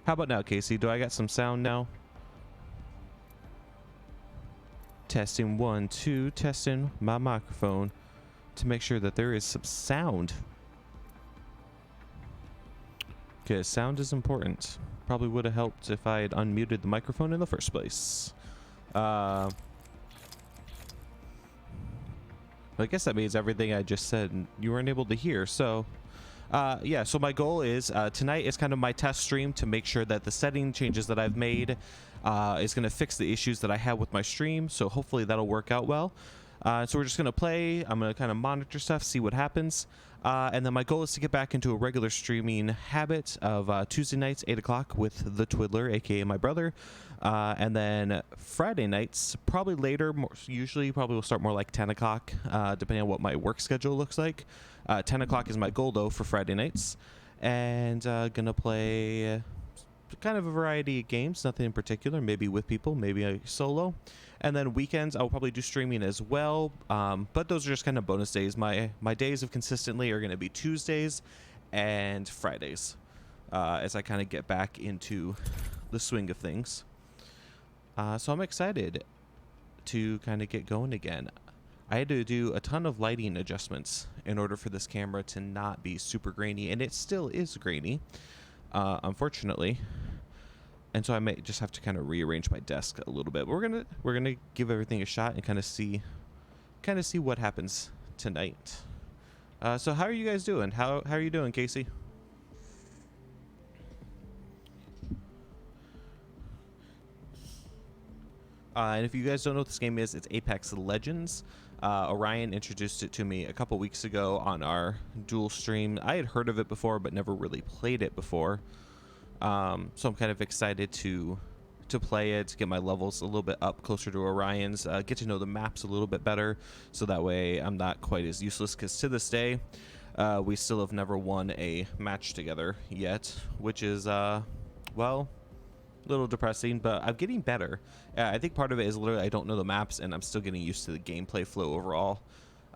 How about now, Casey? Do I got some sound now? Testing 1, 2, testing my microphone to make sure that there is some sound. Because sound is important. Probably would have helped if I had unmuted the microphone in the first place. I guess that means everything I just said you weren't able to hear. So, yeah, so my goal is tonight is kind of my test stream to make sure that the setting changes that I've made is going to fix the issues that I had with my stream. So hopefully that'll work out well. So we're just going to play. I'm going to kind of monitor stuff, see what happens. And then my goal is to get back into a regular streaming habit of Tuesday nights, 8 o'clock with the Twiddler, aka my brother. And then Friday nights, probably later, usually probably will start more like 10 o'clock, depending on what my work schedule looks like. 10 o'clock is my goal, though, for Friday nights. And gonna play kind of a variety of games, nothing in particular, maybe with people, maybe a solo. And then weekends, I'll probably do streaming as well, but those are just kind of bonus days. My days of consistently are going to be Tuesdays and Fridays, as I kind of get back into the swing of things. So I'm excited to kind of get going again. I had to do a ton of lighting adjustments in order for this camera to not be super grainy, and it still is grainy, unfortunately. And so I may just have to kind of rearrange my desk a little bit. But we're gonna give everything a shot and kind of see what happens tonight. So how are you guys doing? How are you doing, Casey? And if you guys don't know what this game is, it's Apex Legends. Orion introduced it to me a couple weeks ago on our dual stream. I had heard of it before, but never really played it before. So I'm kind of excited to play it, to get my levels a little bit up closer to Orion's, get to know the maps a little bit better, so that way I'm not quite as useless, because to this day, we still have never won a match together yet, which is, well, a little depressing, but I'm getting better. I think part of it is literally I don't know the maps, and I'm still getting used to the gameplay flow overall,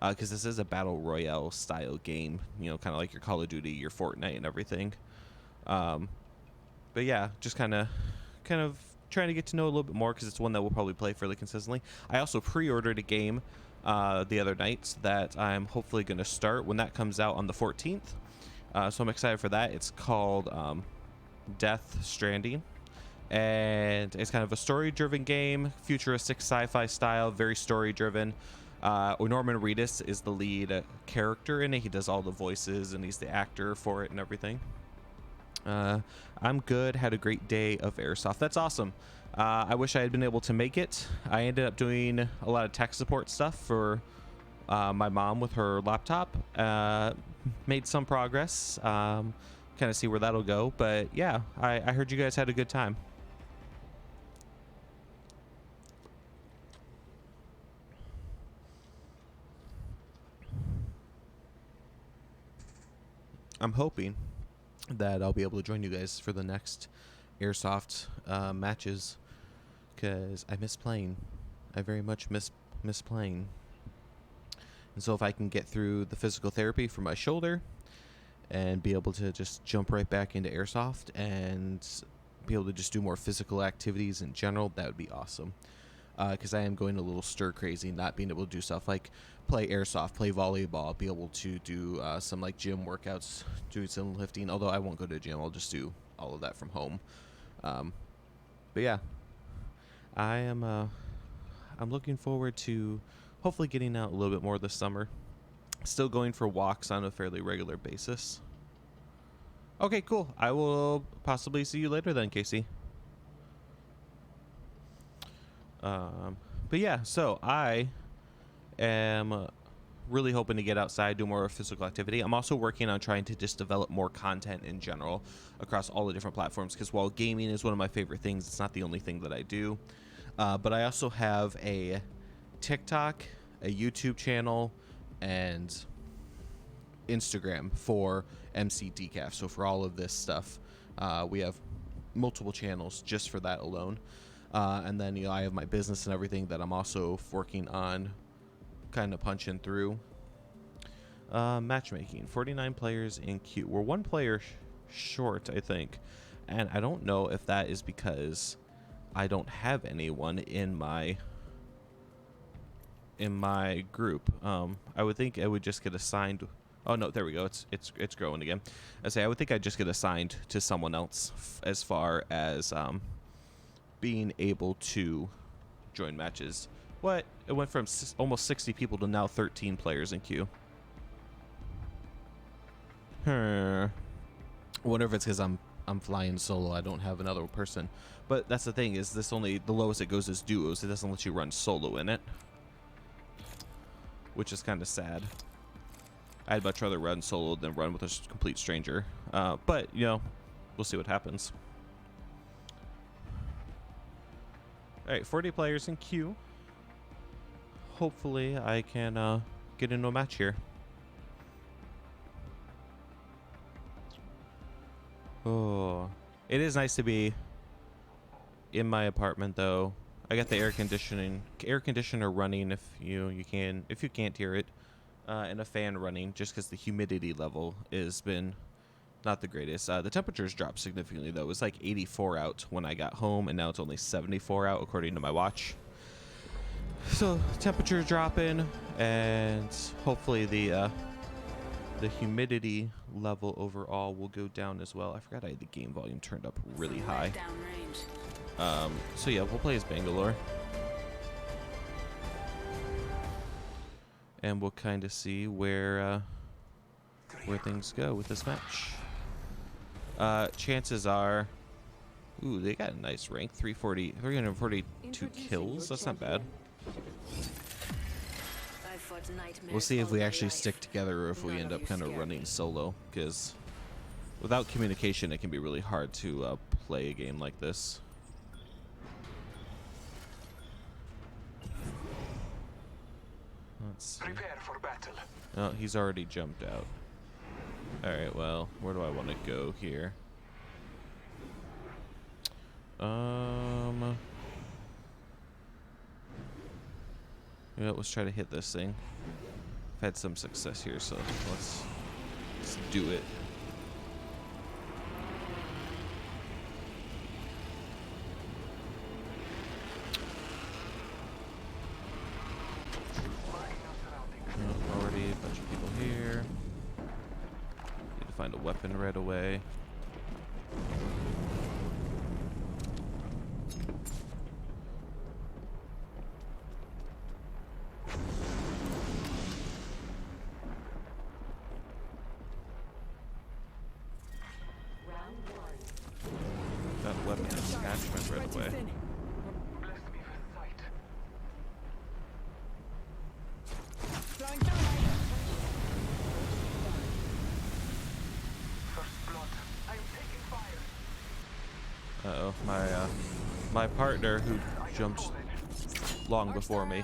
because this is a battle royale style game, you know, kind of like your Call of Duty, your Fortnite, and everything. But yeah, just kind of trying to get to know a little bit more, because it's one that we'll probably play fairly consistently. I also pre-ordered a game the other night that I'm hopefully going to start when that comes out on the 14th. So I'm excited for that. It's called Death Stranding, and it's kind of a story-driven game, futuristic sci-fi style, very story-driven. Norman Reedus is the lead character in it. He does all the voices, and he's the actor for it and everything. I'm good. Had a great day of airsoft. That's awesome. I wish I had been able to make it. I ended up doing a lot of tech support stuff for my mom with her laptop. Made some progress. Kind of see where that'll go. But yeah, I heard you guys had a good time. I'm hoping that I'll be able to join you guys for the next airsoft matches, because I miss playing. I very much miss playing. And so if I can get through the physical therapy for my shoulder and be able to just jump right back into airsoft and be able to just do more physical activities in general, that would be awesome. Because I am going a little stir crazy, not being able to do stuff like play airsoft, play volleyball, be able to do some like gym workouts, do some lifting. Although I won't go to the gym, I'll just do all of that from home. But yeah, I'm looking forward to hopefully getting out a little bit more this summer. Still going for walks on a fairly regular basis. Okay, cool. I will possibly see you later then, Casey. But yeah, so I am really hoping to get outside, do more physical activity. I'm also working on trying to just develop more content in general across all the different platforms, because while gaming is one of my favorite things, it's not the only thing that I do. But I also have a TikTok, a YouTube channel, and Instagram for MC Decaf. So for all of this stuff, we have multiple channels just for that alone. And then, I have my business and everything that I'm also working on, kind of punching through. Matchmaking, 49 players in queue. We're one player short, I think. And I don't know if that is because I don't have anyone in my group. I would think I would just get assigned. Oh no, there we go. It's growing again. I would think I'd just get assigned to someone else as far as being able to join matches. What? It went from almost 60 people to now 13 players in queue. I wonder if it's because I'm flying solo. I don't have another person. But that's the thing, is this only the lowest it goes is duos. It doesn't let you run solo in it, which is kind of sad. I'd much rather run solo than run with a complete stranger. But you know, we'll see what happens. All right, 40 players in queue. Hopefully, I can get into a match here. Oh, it is nice to be in my apartment, though. I got the air conditioner running if you can't hear it, and a fan running just because the humidity level has been not the greatest. The temperatures dropped significantly though. It was like 84 out when I got home, and now it's only 74 out according to my watch. So temperature dropping, and hopefully the humidity level overall will go down as well. I forgot I had the game volume turned up really high. So yeah, we'll play as Bangalore, and we'll kind of see where things go with this match. Chances are, ooh, they got a nice rank, 342 kills. That's not bad. We'll see if we actually stick together or if we end up kind of running solo, because without communication it can be really hard to play a game like this. Let's see. Prepare for battle. Oh, he's already jumped out. Alright, well, where do I want to go here? Yeah, let's try to hit this thing. I've had some success here, so let's do it. Already a bunch of people here. Need to find a weapon right away. That weapon attachment right away. Bless me with sight. First blood. I'm taking fire. Uh-oh, my partner who jumped long before me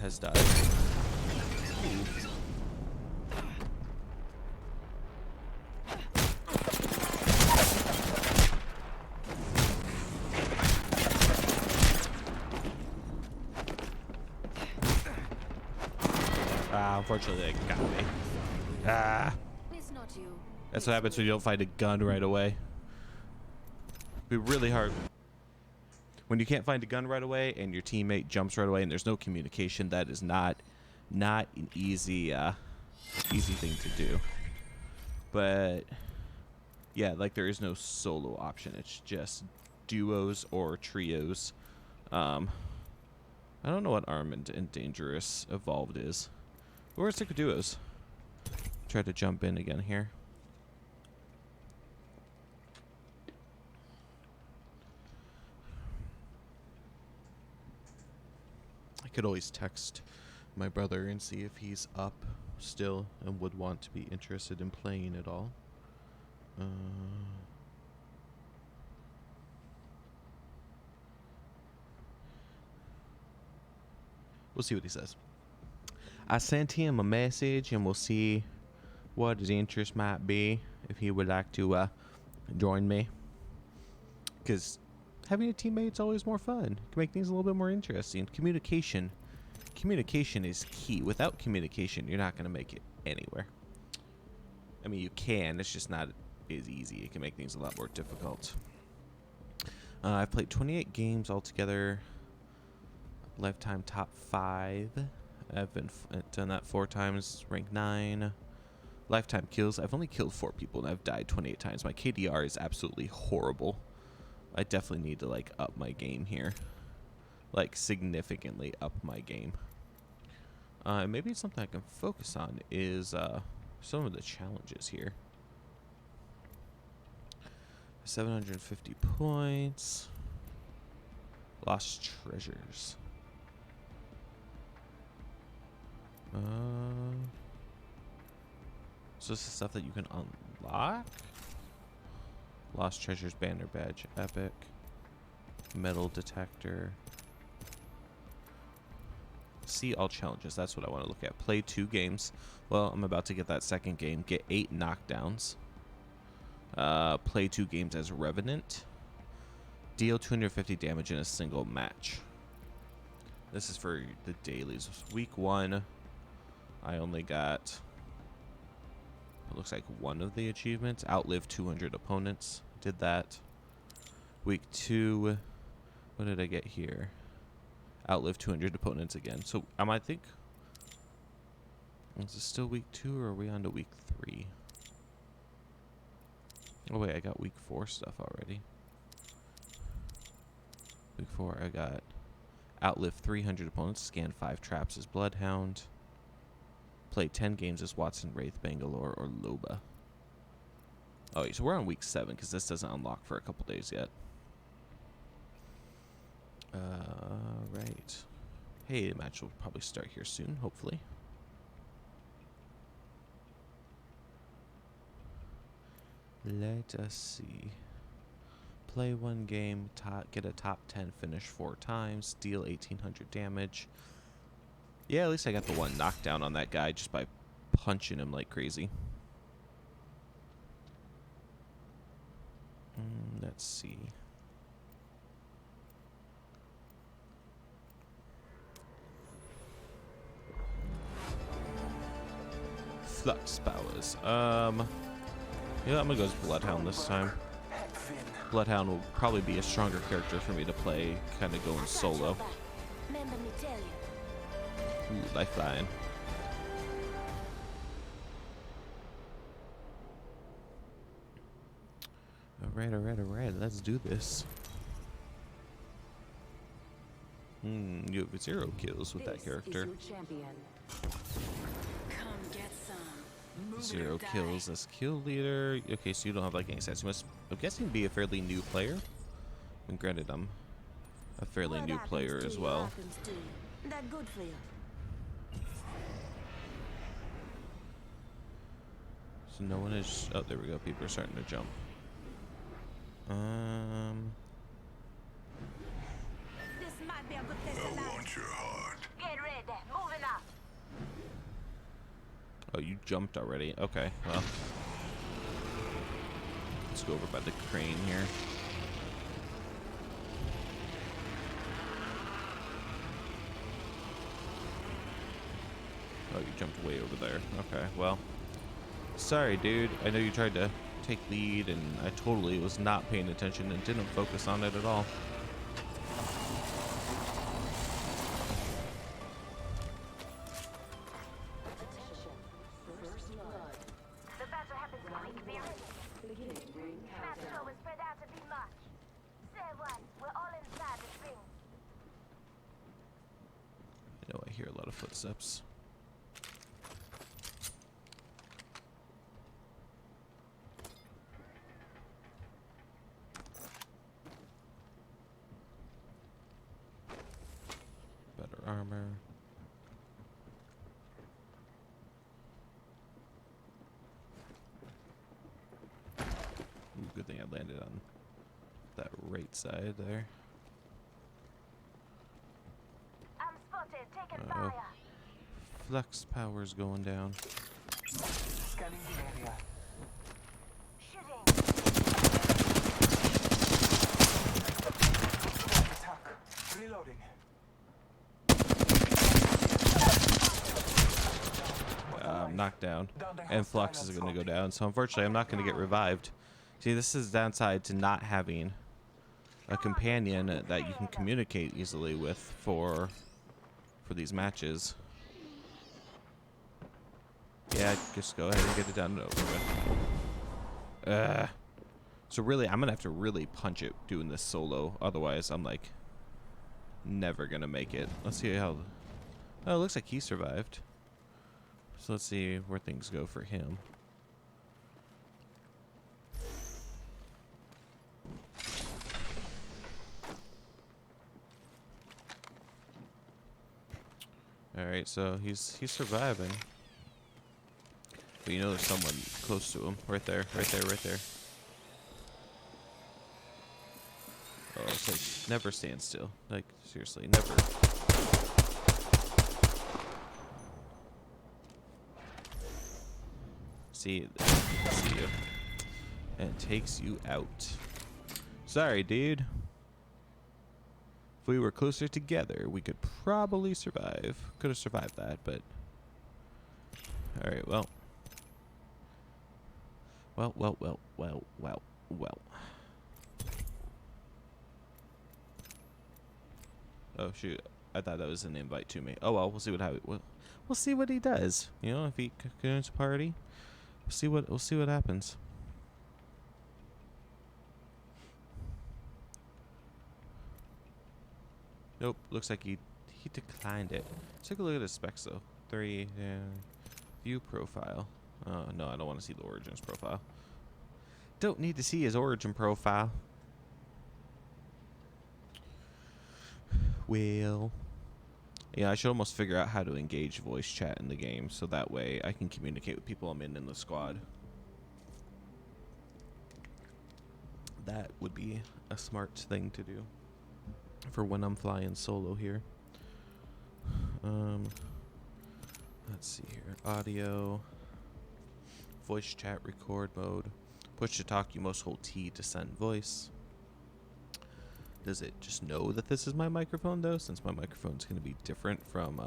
has died. Unfortunately, it got me. It's not you. That's what happens when you don't find a gun right away. It'd be really hard when you can't find a gun right away and your teammate jumps right away and there's no communication. That is not an easy thing to do. But yeah, like there is no solo option. It's just duos or trios. I don't know what Armed and Dangerous Evolved is. Or stick with duos. Try to jump in again here. I could always text my brother and see if he's up still and would want to be interested in playing at all. We'll see what he says. I sent him a message and we'll see what his interest might be, if he would like to join me. Because having a teammate's always more fun. It can make things a little bit more interesting. Communication is key. Without communication, you're not going to make it anywhere. I mean, you can. It's just not is easy. It can make things a lot more difficult. I've played 28 games altogether. Lifetime top 5. I've been done that 4 times. Rank 9. Lifetime kills. I've only killed 4 people and I've died 28 times. My KDR is absolutely horrible. I definitely need to like up my game here. Like significantly up my game. Maybe something I can focus on is some of the challenges here. 750 points. Lost treasures. So this is stuff that you can unlock. Lost treasures, banner badge, epic. Metal detector. See all challenges. That's what I want to look at. Play 2 games. Well, I'm about to get that second game. Get 8 knockdowns. Play 2 games as Revenant. Deal 250 damage in a single match. This is for the dailies. Week 1, I only got, it looks like 1 of the achievements. Outlive 200 opponents. Did that. Week 2, what did I get here? Outlive 200 opponents again. So I think, is this still week 2 or are we on to week 3? Oh wait, I got week 4 stuff already. Week 4, I got outlive 300 opponents, scan 5 traps as Bloodhound, play 10 games as Watson, Wraith, Bangalore, or Loba. Oh wait, so we're on week 7 because this doesn't unlock for a couple days yet. Right. Hey, the match will probably start here soon, hopefully. Let us see. Play 1 game, get a top 10 finish 4 times, deal 1800 damage. Yeah, at least I got the 1 knockdown on that guy just by punching him like crazy. Let's see. Flux powers. Yeah, I'm gonna go as Bloodhound this time. Bloodhound will probably be a stronger character for me to play, kind of going solo. Ooh, lifeline. Alright, let's do this. You have 0 kills with that character. 0 kills as kill leader. Okay, so you don't have like any stats. You must, I'm guessing, be a fairly new player. And granted, I'm a fairly new player as well. So no one is. Oh, there we go. People are starting to jump. This might be a good place to land. Want your heart. Get ready, moving up. Oh, you jumped already. Okay, well. Let's go over by the crane here. Oh, you jumped way over there. Okay, well. Sorry, dude. I know you tried to take lead, and I totally was not paying attention and didn't focus on it at all. I know I hear a lot of footsteps. Better armor. Ooh, good thing I landed on that right side there. I'm spotted, taking fire. Flux power's going down. Scanning the area. Shooting. Attack. Reloading. I'm not knockdown, and Flux is going to go down. So unfortunately, I'm not going to get revived. See, this is the downside to not having a companion that you can communicate easily with for these matches. Yeah, just go ahead and get it done and over with. So really, I'm gonna have to really punch it doing this solo. Otherwise, I'm like never gonna make it. Let's see how. Oh, it looks like he survived. So let's see where things go for him. All right, so he's surviving. But you know there's someone close to him. Right there, right there, right there. Oh, it's like, never stand still. Like, seriously, never. See you. And takes you out. Sorry, dude. If we were closer together, we could probably survive. Could have survived that, but... Alright, well. Well. Oh, shoot. I thought that was an invite to me. Oh, well, we'll see what happens. We'll see what he does. You know, if he joins a party, we'll see what happens. Nope, looks like he declined it. Let's take a look at his specs though. 3, view profile. Oh no, I don't want to see the origins profile. Don't need to see his origin profile. Well, yeah, I should almost figure out how to engage voice chat in the game so that way I can communicate with people I'm in the squad. That would be a smart thing to do for when I'm flying solo here. Let's see here. Audio, voice chat, record mode, push to talk. You must hold T to send voice. Does it just know that this is my microphone though? Since my microphone's going to be different from.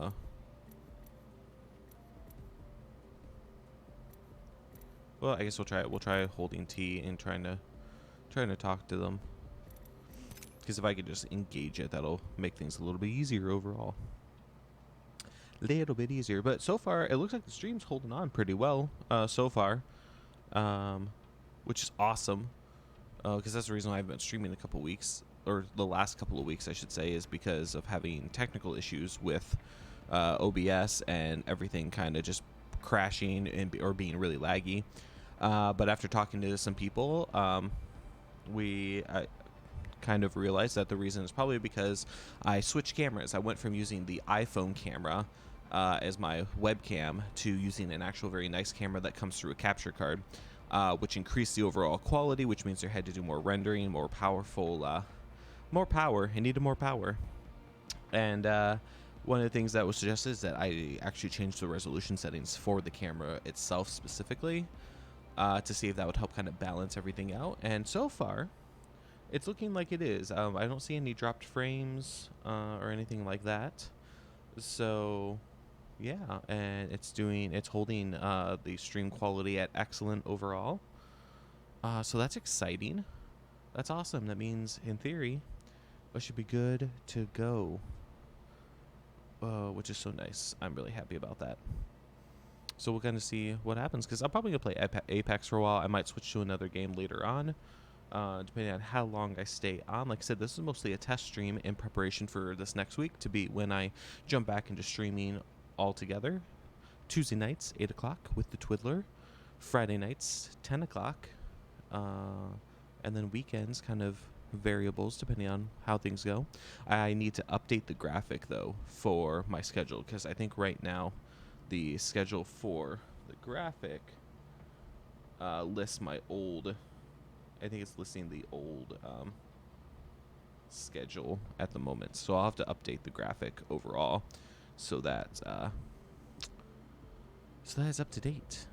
Well, I guess we'll try it. We'll try holding T and trying to talk to them. Because if I could just engage it, that'll make things a little bit easier overall. Little bit easier. But so far, it looks like the stream's holding on pretty well so far. Which is awesome. Because that's the reason why I've been streaming a couple weeks. Or the last couple of weeks, I should say, is because of having technical issues with OBS and everything kind of just crashing or being really laggy. But after talking to some people, I kind of realized that the reason is probably because I switched cameras. I went from using the iPhone camera as my webcam to using an actual very nice camera that comes through a capture card, which increased the overall quality, which means I had to do more rendering, more powerful, more power. I needed more power. And one of the things that was suggested is that I actually changed the resolution settings for the camera itself specifically to see if that would help kind of balance everything out. And so far, it's looking like it is. I don't see any dropped frames or anything like that. So, yeah, and it's holding the stream quality at excellent overall. So that's exciting. That's awesome. That means, in theory, I should be good to go. Which is so nice. I'm really happy about that. So we'll kind of see what happens, because I'm probably going to play Apex for a while. I might switch to another game later on, depending on how long I stay on. Like I said, this is mostly a test stream in preparation for this next week to be when I jump back into streaming altogether. Tuesday nights, 8 o'clock with the Twiddler. Friday nights, 10 o'clock. And then weekends, kind of variables depending on how things go. I need to update the graphic, though, for my schedule, because I think right now the schedule for the graphic lists my old... I think it's listing the old schedule at the moment. So I'll have to update the graphic overall so that it's up to date.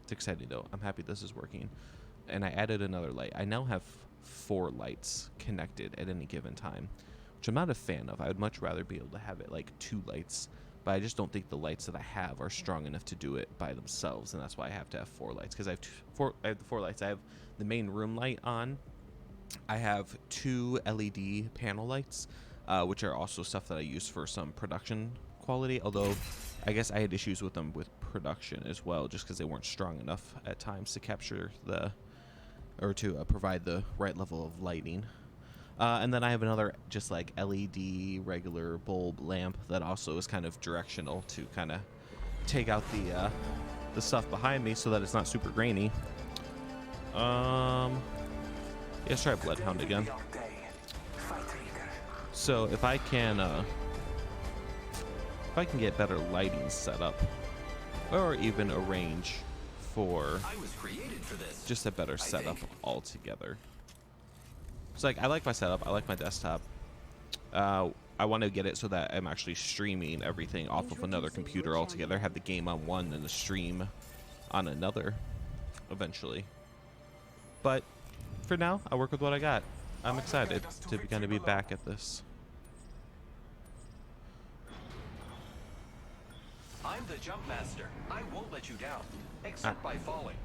It's exciting, though. I'm happy this is working. And I added another light. I now have 4 lights connected at any given time, which I'm not a fan of. I would much rather be able to have it like 2 lights but I just don't think the lights that I have are strong enough to do it by themselves, and that's why I have to have 4 lights. Because I have the 4 lights. I have the main room light on. I have 2 LED panel lights, which are also stuff that I use for some production quality. Although, I guess I had issues with them with production as well, just because they weren't strong enough at times to capture to provide the right level of lighting. And then I have another just like LED regular bulb lamp that also is kind of directional to kind of take out the stuff behind me so that it's not super grainy. Let's try Bloodhound again. So if I can get better lighting set up, or even arrange for just a better setup altogether. So like I like my setup, I like my desktop. I want to get it so that I'm actually streaming everything off of another computer altogether. Have the game on one and the stream on another eventually. But for now, I work with what I got. I'm excited to kind of be back at this. I'm the jump master. I won't let you down, except by falling.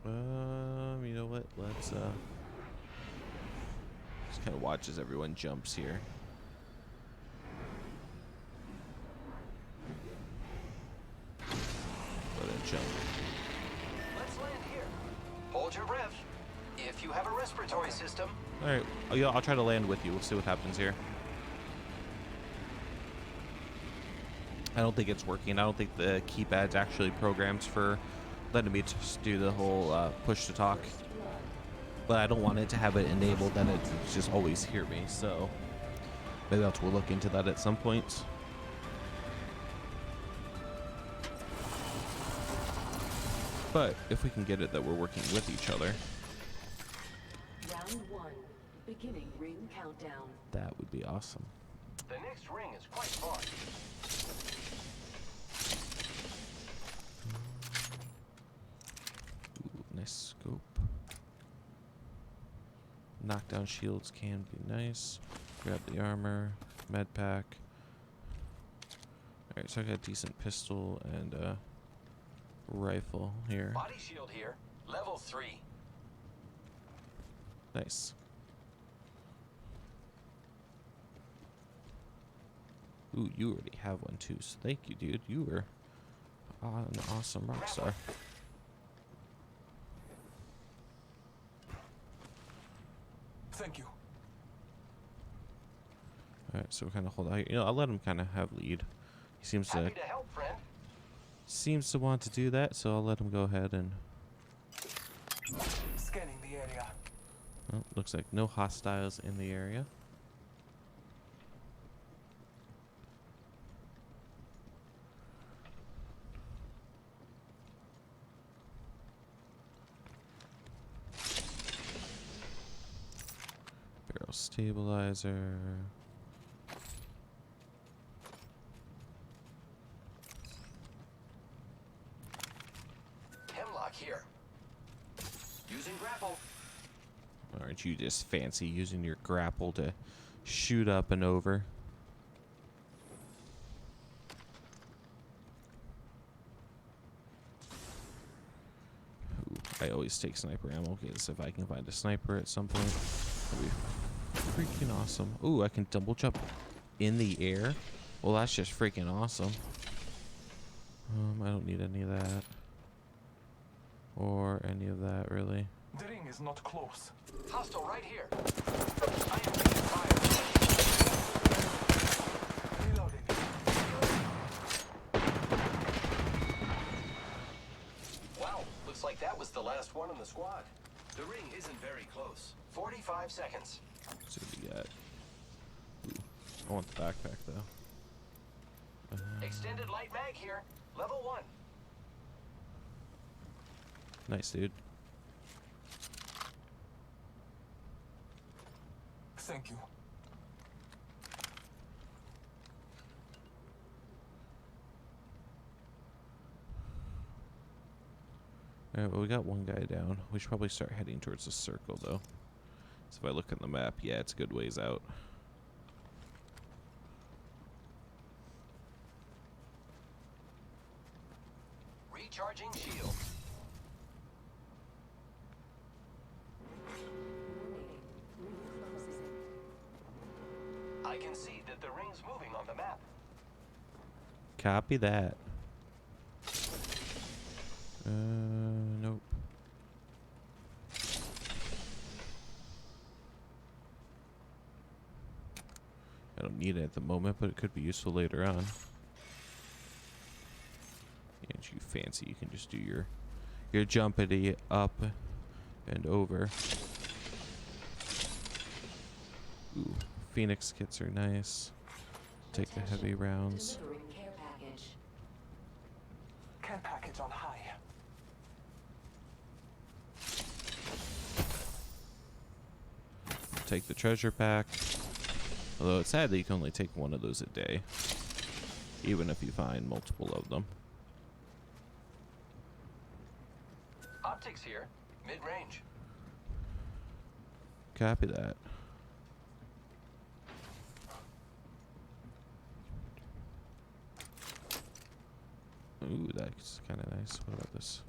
You know what? Let's just kind of watch as everyone jumps here. Let it jump. Let's land here. Hold your breath. If you have a respiratory system. All right, I'll try to land with you. We'll see what happens here. I don't think it's working. I don't think the keypad's actually programmed for letting me just do the whole push to talk. But I don't want it to have it enabled that it just always hear me. So maybe I'll have to look into that at some point. But if we can get it that we're working with each other, Round 1, beginning ring countdown. that would be awesome. The next ring is quite far. Ooh, nice scope. Knockdown shields can be nice. Grab the armor, med pack. Alright, so I got a decent pistol and a rifle here. Body shield here. Level 3. Nice. Ooh, you already have one too, so thank you, dude. You were an awesome rock star. Thank you. Alright, so we're kind of hold out here. You know, I'll let him kind of have lead. He seems Happy to help, friend. want to do that, so I'll let him go ahead and... Scanning the area. Well, looks like no hostiles in the area. Barrel stabilizer. Hemlock here. Using grapple. Aren't you just fancy using your grapple to shoot up and over? Ooh, I always take sniper ammo because if I can find a sniper at some point, that'd be freaking awesome. Ooh, I can double jump in the air. Well, that's just freaking awesome. I don't need any of that. Or any of that, really. The ring is not close. Hostile right here. I am taking fire. Reloading. Wow, looks like that was the last one in the squad. The ring isn't very close. 45 seconds. Let's see what we got. Ooh, I want the backpack, though. Extended light mag here. Level 1. Nice, dude. Thank you. Alright, well, we got one guy down. We should probably start heading towards the circle, though. So if I look at the map, yeah, it's a good ways out. Recharging shield. Ring closing. I can see that the ring's moving on the map. Copy that. Nope. I don't need it at the moment, but it could be useful later on. And you fancy, you can just do your jumpity up and over. Ooh, Phoenix kits are nice. Take the heavy rounds. Delivering care package. Care package on high. Take the treasure pack. Although it's sad that you can only take one of those a day, even if you find multiple of them. Optics here. Mid-range. Copy that. Ooh, that's kind of nice. What about this?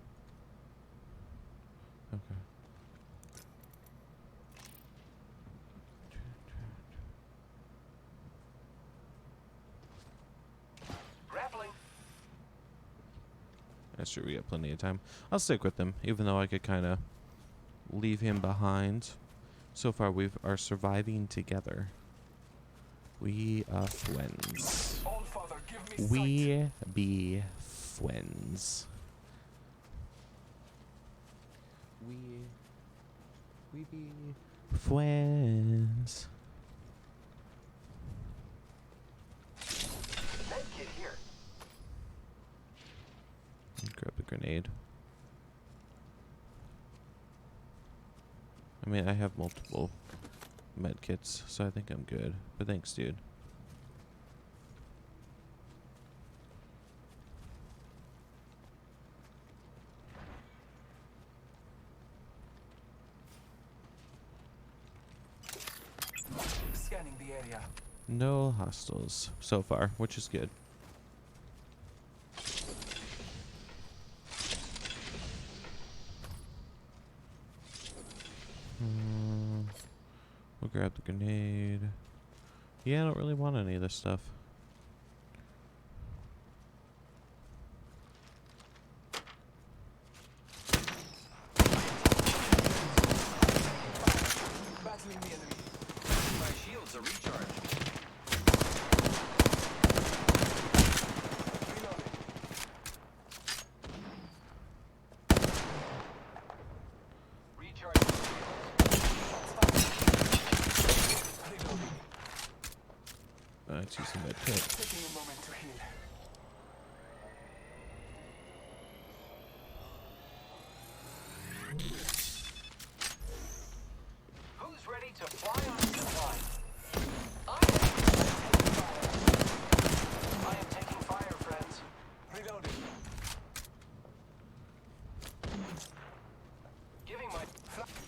Okay. Grappling. That's true. We got plenty of time. I'll stick with him, even though I could kind of leave him behind. So far, we are surviving together. We are friends. All Father, give me sight. We be friends. We be friends. Medkit here. Grab a grenade. I mean, I have multiple med kits, so I think I'm good. But thanks, dude. Scanning the area. No hostiles so far, which is good. We'll grab the grenade. Yeah, I don't really want any of this stuff. Battling the enemy. My shields are recharged. Reloading. Recharging shields. Reloading. It's using med kit. Taking a moment to heal. Who's ready to fly on supply? I am taking fire, friends. Reloading. Giving my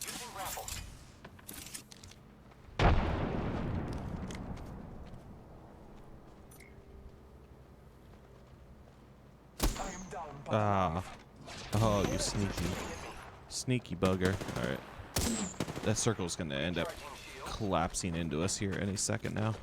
using grapple. I am down by Ah. Oh, you sneaky bugger. Alright. That circle's gonna end up Recharging shield. collapsing into us here any second now.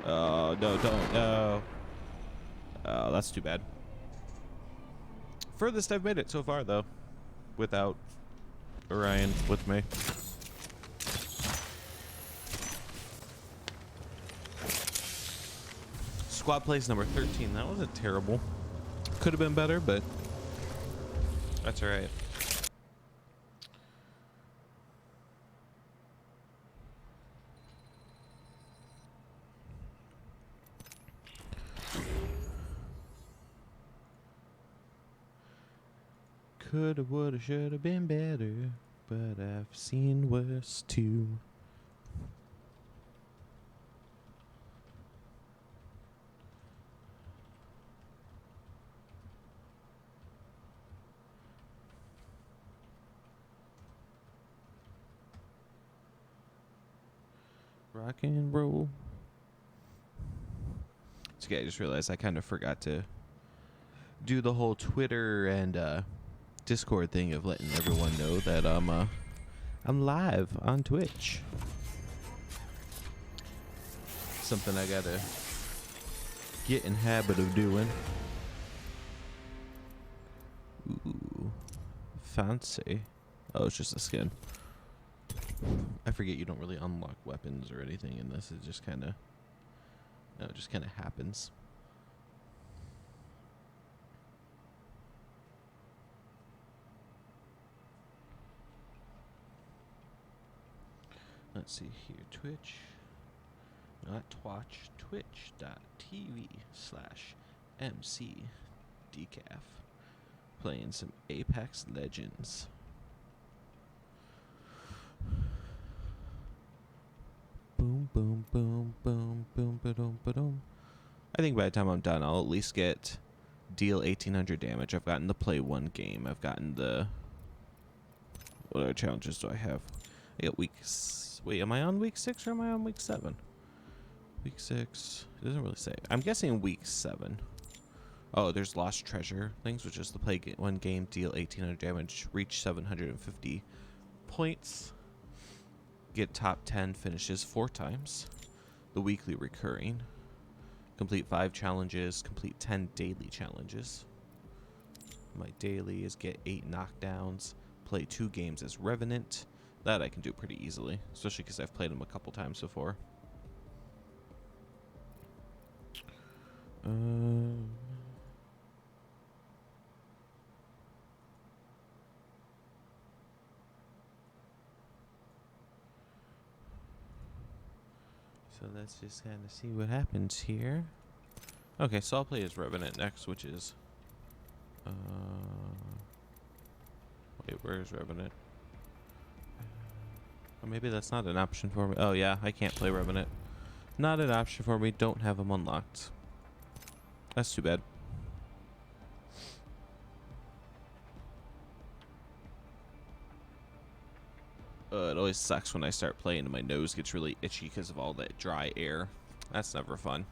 Oh, no, don't, no. Oh, that's too bad. Furthest I've made it so far, though, without Orion with me. Squad place number 13. That wasn't terrible. Could have been better, but that's all right. Coulda, woulda, shoulda been better, but I've seen worse too. Rock and roll. So yeah, I just realized I kind of forgot to do the whole Twitter and Discord thing of letting everyone know that I'm live on Twitch. Something I gotta get in habit of doing. Ooh, fancy. Oh, it's just a skin. I forget you don't really unlock weapons or anything in this. It just kind of, no, it just kind of happens. Let's see here, Twitch, not Twatch, twitch.tv/MC-decaf. Playing some Apex Legends. Boom, boom, boom, boom, boom, ba-dum, ba-dum. I think by the time I'm done, I'll at least get deal 1800 damage. I've gotten the play one game. I've gotten the... What other challenges do I have? I got weeks. Wait, am I on week 6 or am I on week 7? Week 6. It doesn't really say. I'm guessing week 7. Oh, there's Lost Treasure things, which is the play one game, deal 1800 damage, reach 750 points, get top 10 finishes 4 times, the weekly recurring, complete 5 challenges, complete 10 daily challenges. My daily is get 8 knockdowns, play 2 games as Revenant. That I can do pretty easily, especially because I've played them a couple times before. So let's just kind of see what happens here. Okay, so I'll play as Revenant next, which is... wait, where's Revenant? Or maybe that's not an option for me. Oh yeah, I can't play Revenant. Not an option for me. Don't have them unlocked. That's too bad. It always sucks when I start playing and my nose gets really itchy because of all that dry air. That's never fun.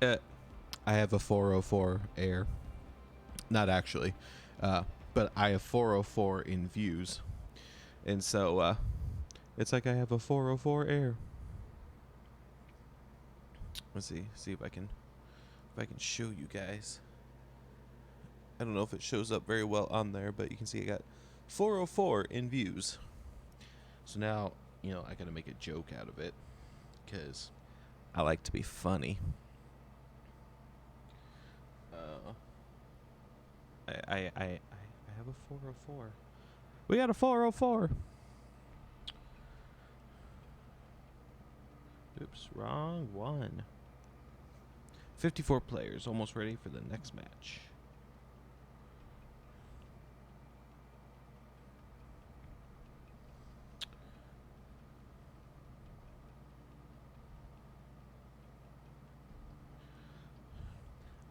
I have a 404 air. Not actually. But I have 404 in views. And so it's like I have a 404 air. Let's see if I can show you guys. I don't know if it shows up very well on there, but you can see I got 404 in views. So now, you know, I gotta make a joke out of it because I like to be funny. I have a 404. We got a 404. Oops, wrong one. 54 players, almost ready for the next match.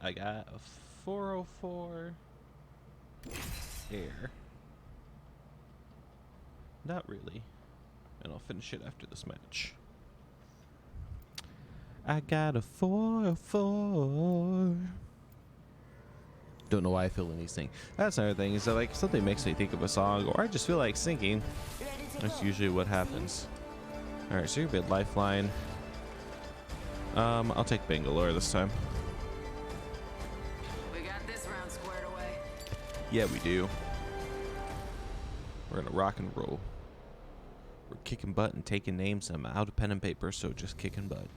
I got a 404 air. Not really. And I'll finish it after this match. I got a 404. Don't know why I feel anything. That's another thing, is that like something makes me think of a song, or I just feel like singing. That's usually what happens. Alright, so you're a bit lifeline. I'll take Bangalore this time. We got this round squared away. Yeah, we do. We're gonna rock and roll. We're kicking butt and taking names. I'm out of pen and paper, so just kicking butt.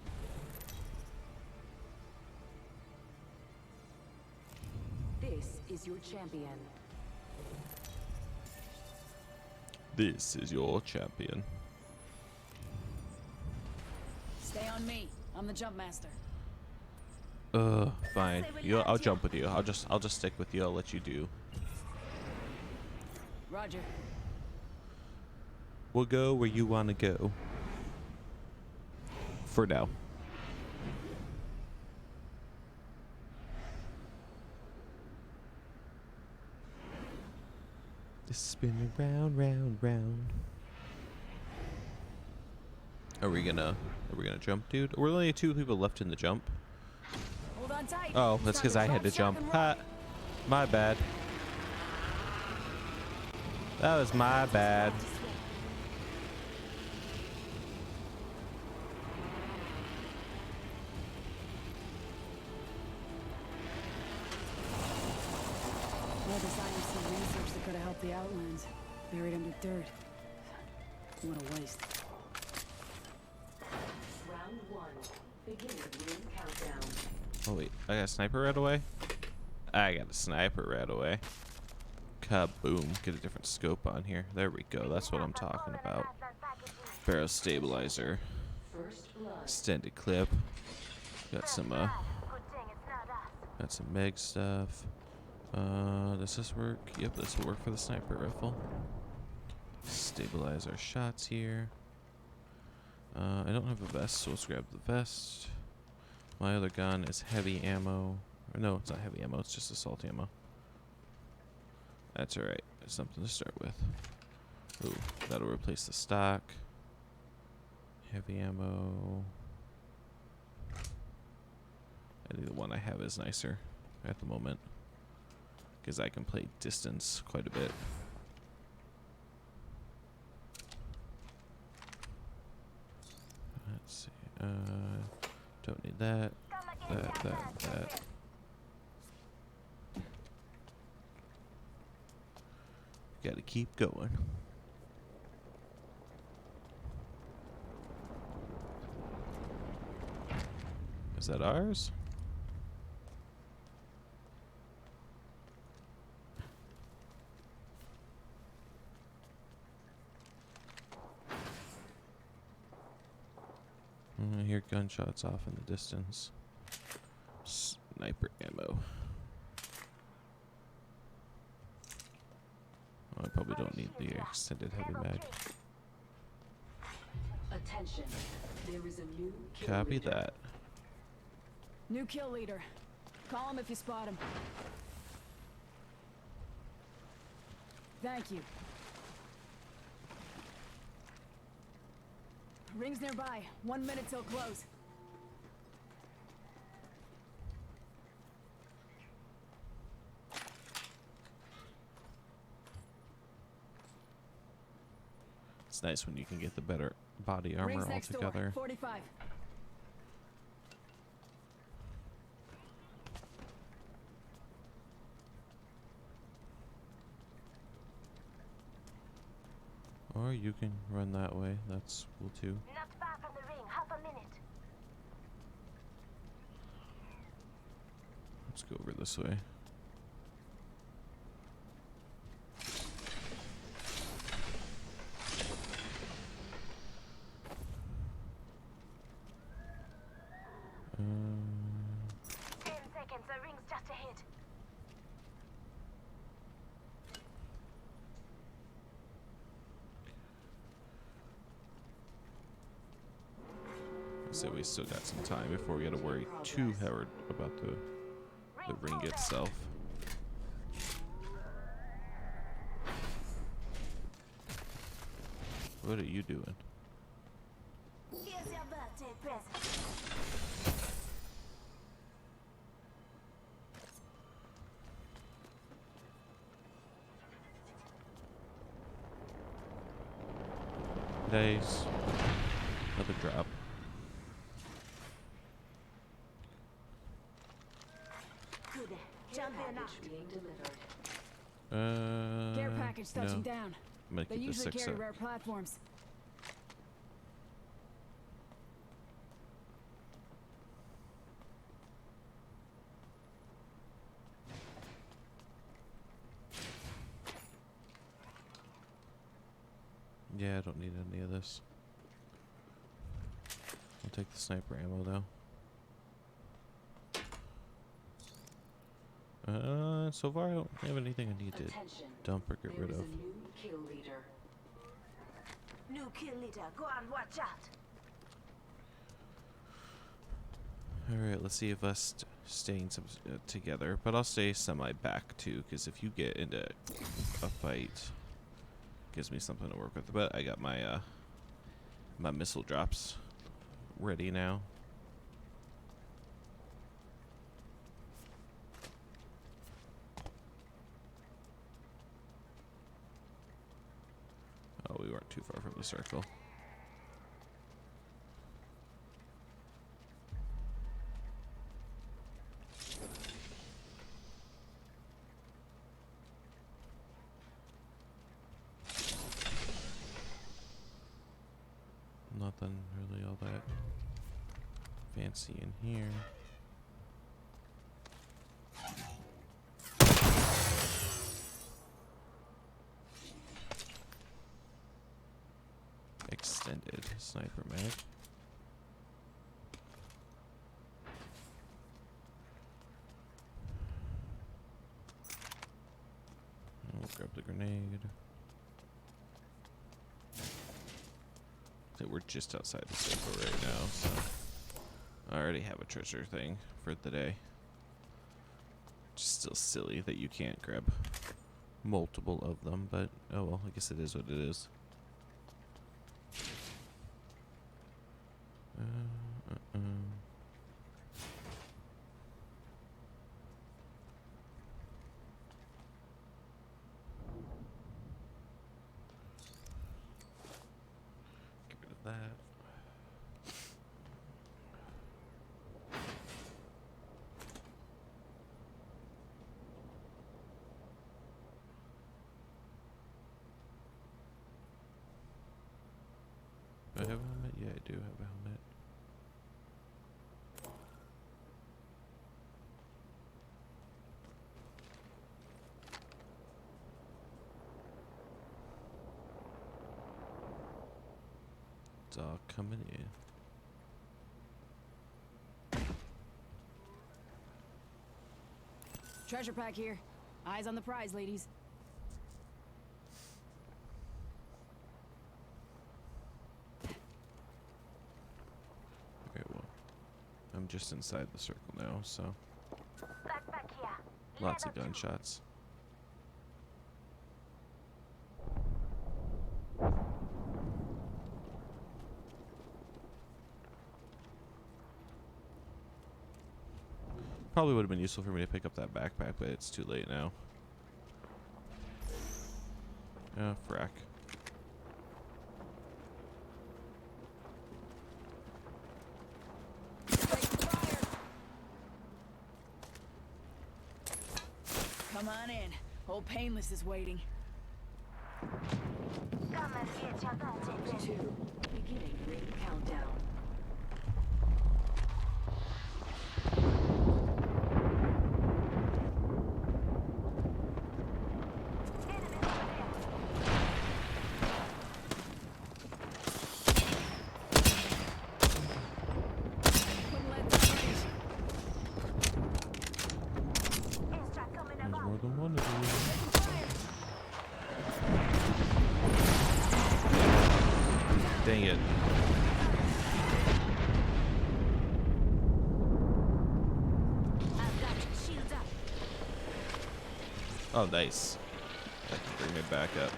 This is your champion. This is your champion. Stay on me. I'm the jump master. Fine. I'll jump with you. I'll just stick with you. I'll let you do. Roger. We'll go where you want to go. For now. Spinning round, round, round. Are we gonna jump, dude? We're only 2 people left in the jump. Hold on tight. Oh, It's that's time because I had to drop, shock, jump. and Ha! roll. My bad. That was my bad. All this IMC research that could have helped the Outlands. Buried under dirt. What a waste. Round 1. Beginning ring countdown. Oh wait, I got a sniper right away? I got a sniper right away. Kaboom. Get a different scope on here. There we go. That's what I'm talking about. Barrel stabilizer. First blood. Extended clip. Got some meg stuff. Does this work? Yep, this will work for the sniper rifle. Stabilize our shots here. I don't have a vest, so let's grab the vest. My other gun is heavy ammo. Or no, it's not heavy ammo, it's just assault ammo. That's alright. There's something to start with. Ooh, that'll replace the stock. Heavy ammo. I think the one I have is nicer at the moment, because I can play distance quite a bit. Let's see. Don't need that. That. Gotta keep going. Is that ours? I hear gunshots off in the distance. Sniper ammo. Oh, I probably don't need the extended heavy mag. Attention. There is a new kill Copy leader. that. New kill leader. Call him if you spot him. Thank you. Ring's nearby. 1 minute till close. It's nice when you can get the better body armor Ring's all next door. together. 45. Or you can run that way. That's cool too. Not far from the ring, half a minute. Let's go over this way. Um, 10 seconds, the ring's just ahead. So we still got some time before we got to worry too hard about the ring itself. What are you doing? Here's your birthday present. Nice. Another drop. Good. Jump in up. Package being delivered. Care package touching no. down. I'm gonna They keep the usually 6 carry up. rare platforms. Yeah, I don't need any of this. I'll take the sniper ammo though. So far I don't have anything I need to Attention. dump or get There rid is of. a new kill leader. New kill leader, go on, watch out. Alright, let's see if us staying together. But I'll stay semi-back too, because if you get into a fight, Gives me something to work with. But I got my my missile drops ready now. Oh, we weren't too far from the circle. Nothing really all that fancy in here. Extended sniper mag. We'll grab the grenade. We're just outside the circle right now, so I already have a treasure thing for the day. Just still silly that you can't grab multiple of them, but oh well, I guess it is what it is. Get rid of that. Do I have a helmet? Yeah, I do have a helmet. It's all coming in. Treasure pack here. Eyes on the prize, ladies. Okay, well, I'm just inside the circle now, so Backpack here. lots of gunshots. Probably would have been useful for me to pick up that backpack, but it's too late now. Oh, frack. Come on in. Old Painless is waiting. Come and get your budget. 2. Beginning ring countdown. Couldn't let that range. Extra coming There's about. more than one of these. Dang it. I've got your shields up. Oh, nice. That can bring me back up.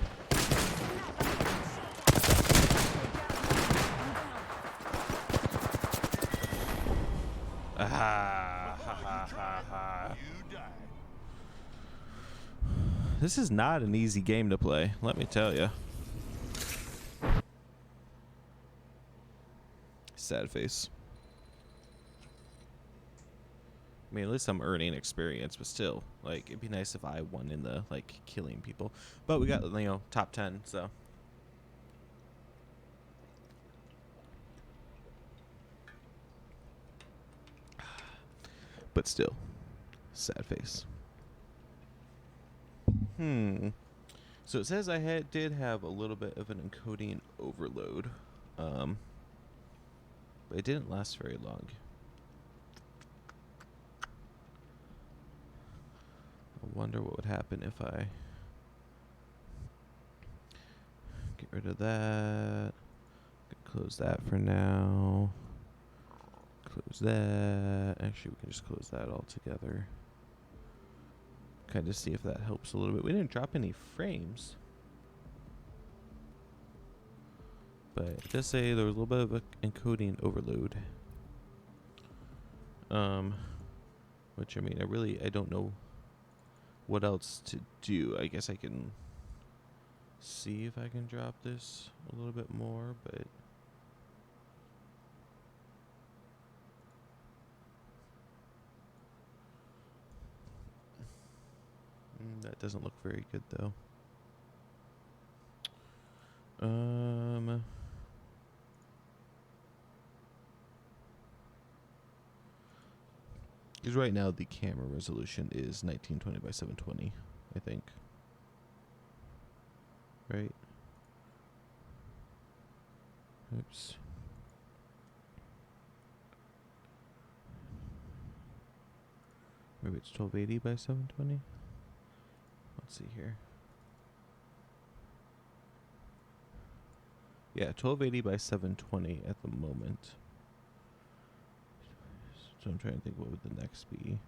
Ah, ha, ha, ha, ha. This is not an easy game to play, let me tell you. Sad face. I mean, at least I'm earning experience, but still, like, it'd be nice if I won in the, like, killing people. But we got, you know, top 10, so. But still, sad face. So it says I did have a little bit of an encoding overload, but it didn't last very long. I wonder what would happen if I get rid of that. Close that for now. Close that. Actually, we can just close that all together. Kind of see if that helps a little bit. We didn't drop any frames. But it does say there was a little bit of a encoding overload. Which I mean, I don't know what else to do. I guess I can see if I can drop this a little bit more, but that doesn't look very good though. Because right now the camera resolution is 1920 by 720, I think. Right? Oops. Maybe it's 1280 by 720. Let's see here. Yeah, 1280 by 720 at the moment. So I'm trying to think what would the next be.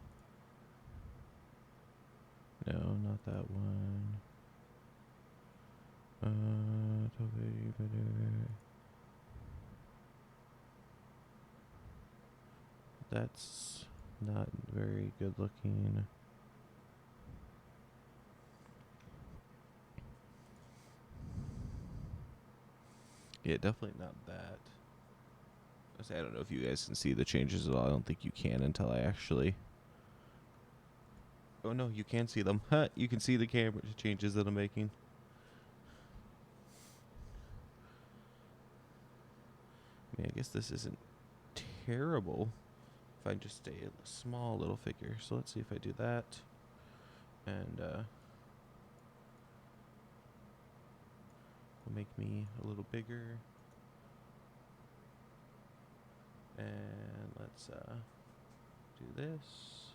No, not that one. 1280 better. That's not very good looking. Yeah, definitely not that. I don't know if you guys can see the changes at all. I don't think you can until I actually... Oh no, you can see them. Huh, you can see the camera changes that I'm making. I mean, I guess this isn't terrible if I just stay a small little figure. So let's see if I do that. And will make me a little bigger. And let's do this.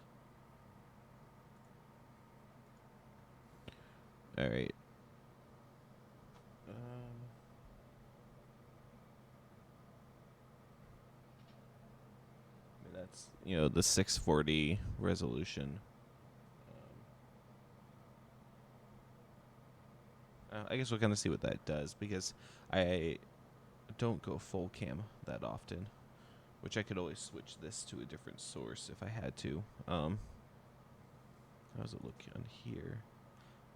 All right. That's, you know, the 640 resolution. I guess we'll kind of see what that does, because I don't go full cam that often, which I could always switch this to a different source if I had to. How does it look on here?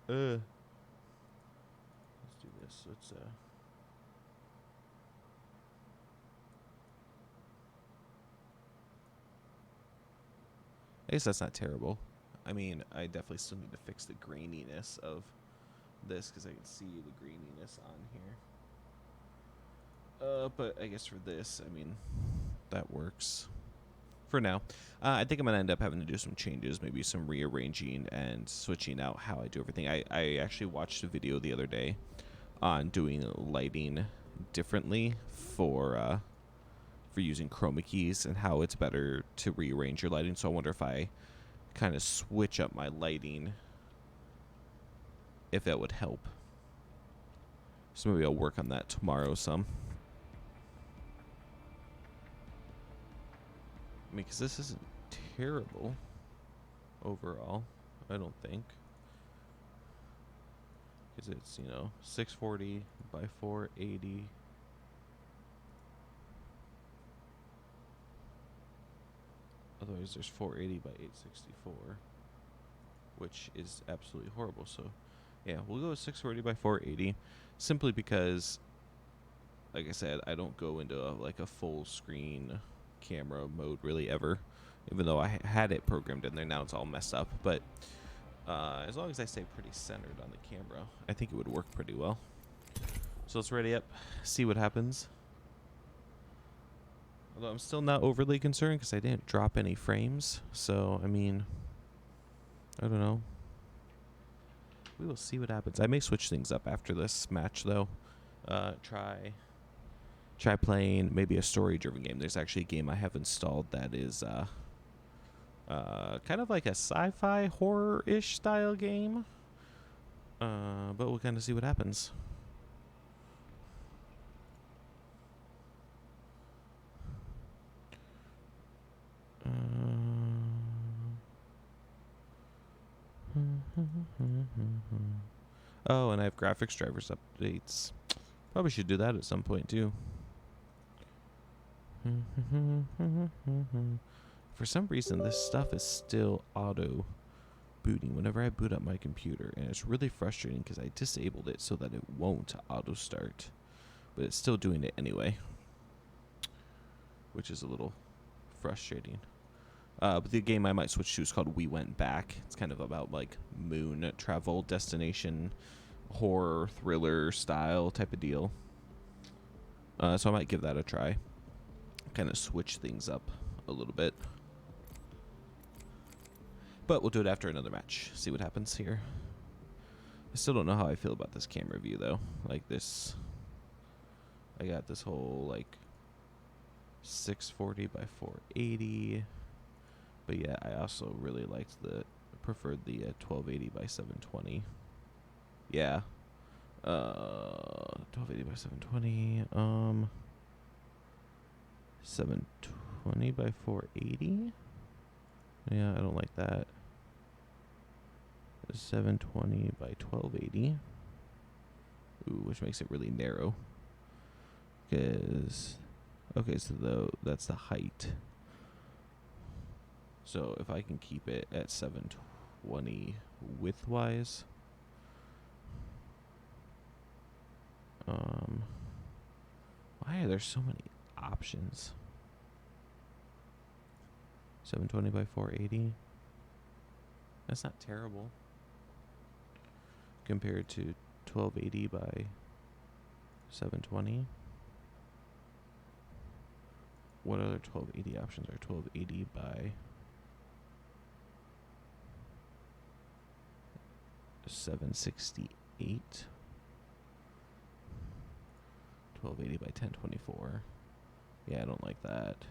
Let's do this. Let's I guess that's not terrible. I mean, I definitely still need to fix the graininess of this, because I can see the graininess on here. But I guess for this, I mean, that works for now. I think I'm going to end up having to do some changes, maybe some rearranging and switching out how I do everything. I actually watched a video the other day on doing lighting differently for using chroma keys, and how it's better to rearrange your lighting. So I wonder if I kind of switch up my lighting, if that would help. So maybe I'll work on that tomorrow some. I mean, because this isn't terrible overall, I don't think. Because it's, you know, 640 by 480. Otherwise, there's 480 by 864, which is absolutely horrible. So, yeah, we'll go with 640 by 480, simply because, like I said, I don't go into like a full screen camera mode really ever, even though I had it programmed in there. Now it's all messed up, but as long as I stay pretty centered on the camera, I think it would work pretty well. So let's ready up, see what happens. Although I'm still not overly concerned because I didn't drop any frames. So, I mean, I don't know. We will see what happens. I may switch things up after this match, though. Try playing maybe a story-driven game. There's actually a game I have installed that is kind of like a sci-fi horror-ish style game. But we'll kind of see what happens. Oh, and I have graphics drivers updates. Probably should do that at some point too. For some reason, this stuff is still auto booting whenever I boot up my computer, and it's really frustrating because I disabled it so that it won't auto start, but it's still doing it anyway, which is a little frustrating. But the game I might switch to is called We Went Back. It's kind of about like moon travel destination, horror thriller style type of deal. So I might give that a try. Kind of switch things up a little bit. But we'll do it after another match. See what happens here. I still don't know how I feel about this camera view though. Like this, I got this whole like 640 by 480. But yeah, I also really preferred the 1280 by 720. Yeah. 1280 by 720. 720 by 480. Yeah, I don't like that. 720 by 1280. Ooh, which makes it really narrow. Because, okay, so that's the height. So if I can keep it at 720 width-wise, why are there so many options? 720 by 480. That's not terrible compared to 1280 by 720. What other 1280 options are 1280 by 768? 1280 by 1024. Yeah, I don't like that.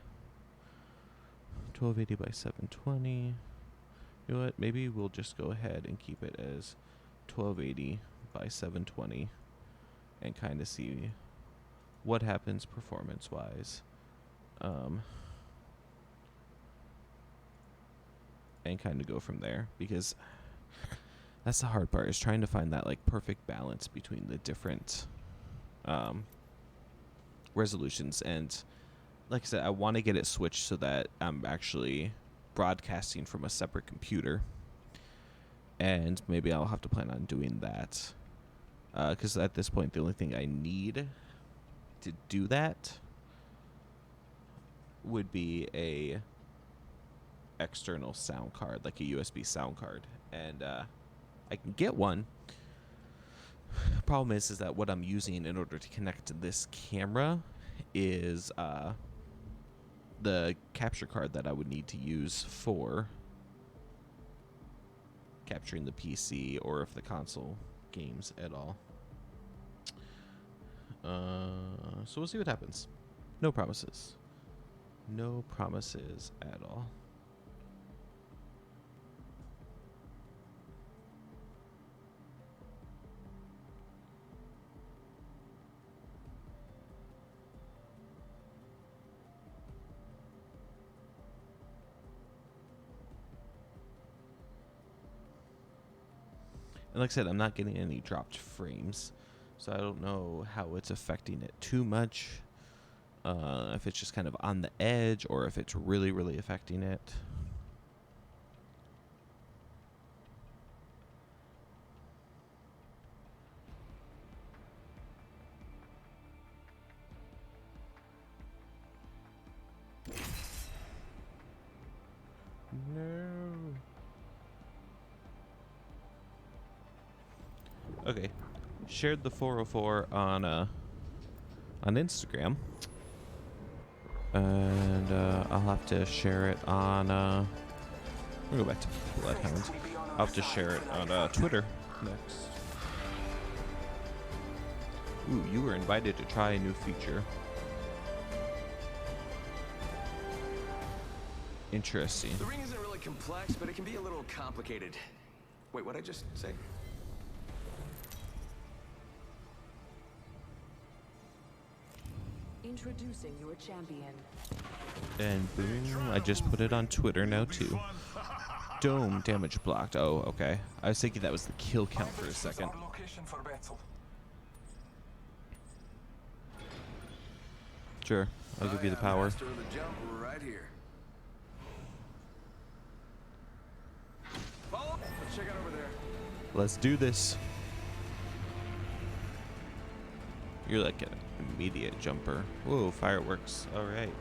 1280 by 720. You know what? Maybe we'll just go ahead and keep it as 1280 by 720 and kind of see what happens performance-wise. And kind of go from there, because that's the hard part, is trying to find that like perfect balance between the different resolutions. And like I said, I want to get it switched so that I'm actually broadcasting from a separate computer, and maybe I'll have to plan on doing that, because at this point the only thing I need to do that would be a external sound card, like a USB sound card, and I can get one. Problem is that what I'm using in order to connect to this camera is the capture card that I would need to use for capturing the PC or if the console games at all. So we'll see what happens. No promises. No promises at all. And like I said, I'm not getting any dropped frames, so I don't know how it's affecting it too much. If it's just kind of on the edge or if it's really, really affecting it. No. Okay, shared the 404 on Instagram, and I'll have to share it on. We'll go back to Bloodhound. I'll have to share it on Twitter next. Ooh, you were invited to try a new feature. Interesting. The ring isn't really complex, but it can be a little complicated. Wait, what'd I just say? Introducing your champion. And boom, I just put it on Twitter now too. Dome damage blocked. Oh, okay. I was thinking that was the kill count for a second. Location for battle. Sure, I'll give you the power. Master of the jump right here. Follow. Let's check out over there. Let's do this. You're like an immediate jumper. Whoa, fireworks. All right.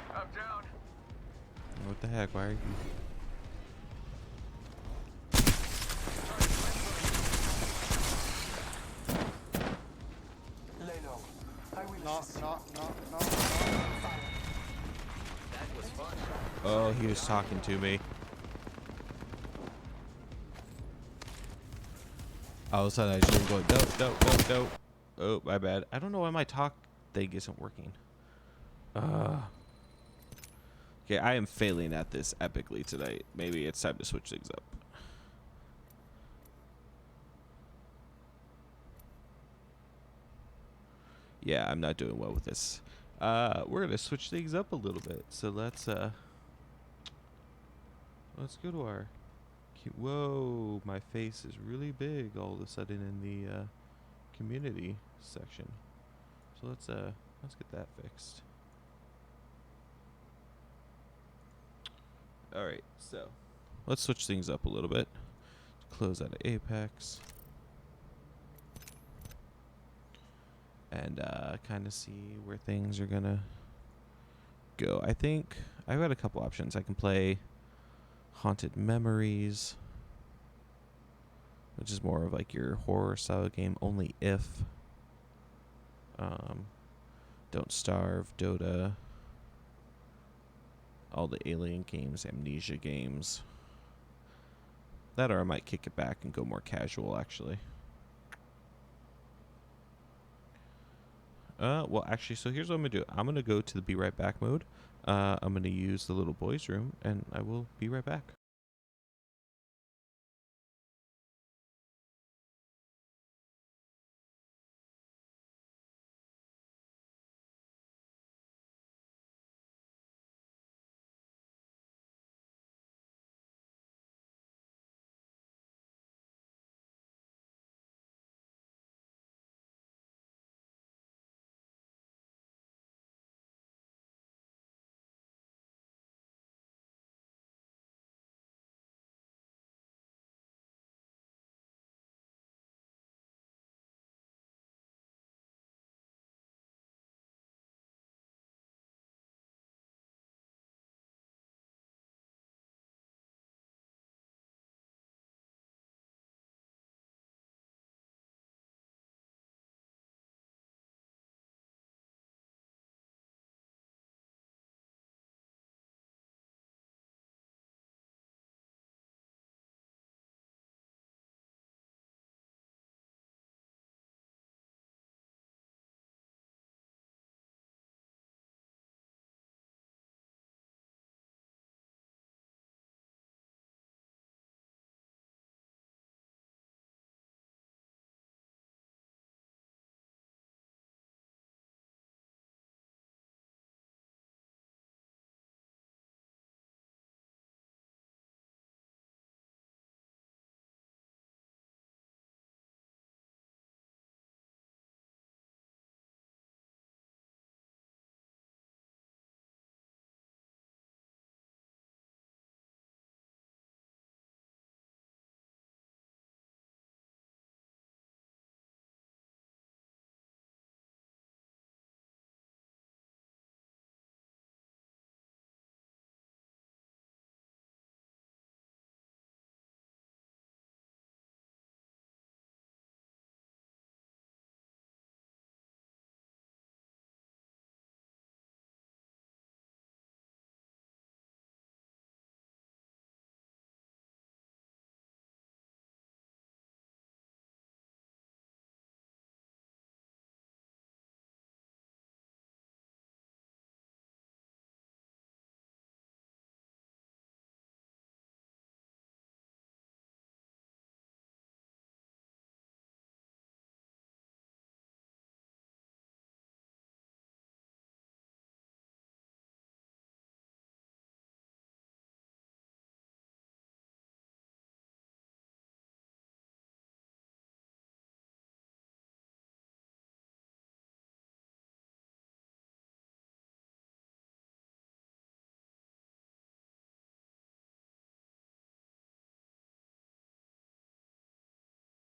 I'm down. What the heck? Why are you? Lay low. I will Knock, assist you. knock. That was fun. Oh, he was talking to me. All of a sudden, I just hear him going, no. Oh, my bad. I don't know why my talk thing isn't working. Okay, I am failing at this epically tonight. Maybe it's time to switch things up. Yeah, I'm not doing well with this. We're gonna switch things up a little bit. So let's go to our. Whoa, my face is really big all of a sudden in the community section. So let's get that fixed. All right, so let's switch things up a little bit. Close out of Apex. And kind of see where things are gonna go. I think I've got a couple options. I can play Haunted Memories, which is more of like your horror style game. Only If, Don't Starve, Dota, all the Alien games, Amnesia games. That, or I might kick it back and go more casual, actually. Well, actually, so here's what I'm going to do. I'm going to go to the be right back mode. I'm going to use the little boys room, and I will be right back.